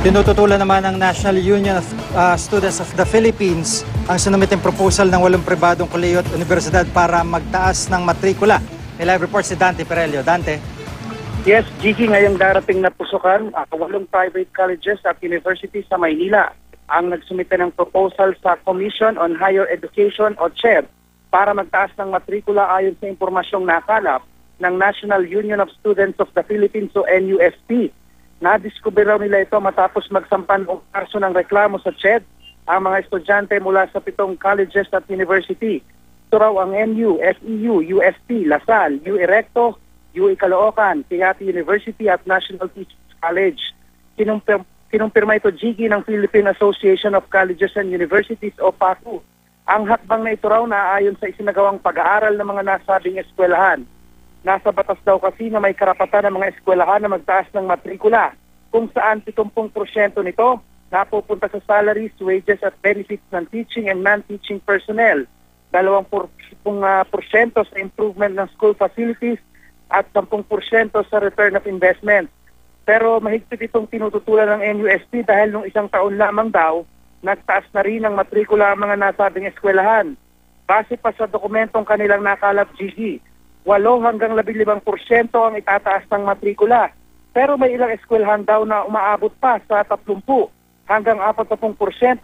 Tinututulan naman ng National Union of Students of the Philippines ang sinumiting proposal ng 8 pribadong kolehiyo at universidad para magtaas ng matrikula. May live report si Dante Perelio. Dante. Yes, Gigi, ngayong darating na pusukan, 8 private colleges at universities sa Maynila ang nagsumite ng proposal sa Commission on Higher Education o CHED para magtaas ng matrikula ayon sa impormasyong nakalap ng National Union of Students of the Philippines o NUST. Nadiskubre raw nila ito matapos magsampan ng kaso ng reklamo sa CHED ang mga estudyante mula sa 7 colleges at university. Ito raw ang NU, FEU, UST, LaSalle, U Erecto, UE Caloocan, Tayati University at National Teachers College. Kinumpirma ito, Gigi, ng Philippine Association of Colleges and Universities o PACU. Ang hakbang na ito raw naaayon sa isinagawang pag-aaral ng mga nasabing eskwelahan. Nasa batas daw kasi na may karapatan ng mga eskwelahan na magtaas ng matrikula, kung saan 70% nito napupunta sa salaries, wages at benefits ng teaching and non-teaching personnel, 20% sa improvement ng school facilities at 10% sa return of investment. Pero mahigpit itong tinututulan ng NUST dahil nung 1 taon lamang daw, nagtaas na rin ang matrikula ang mga nasabing eskwelahan. Base pa sa dokumentong kanilang nakalap, Gigi, 8 hanggang 15% ang itataas ng matrikula. Pero may ilang eskwelahan daw na umaabot pa sa 30 hanggang 40%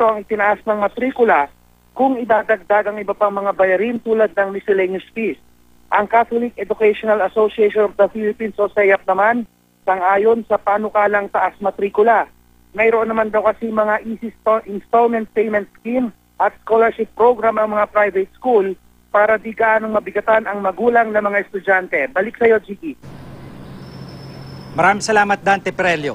ang itinaas ng matrikula kung idadagdag ang iba pang mga bayarin tulad ng miscellaneous fees. Ang Catholic Educational Association of the Philippines o CEAP naman, sang-ayon sa panukalang taas matrikula. Mayroon naman daw kasi mga easy installment payment scheme at scholarship program ang mga private school para di gaanong mabigatan ang magulang ng mga estudyante. Balik sa iyo, Gigi. Maraming salamat, Dante Perelio.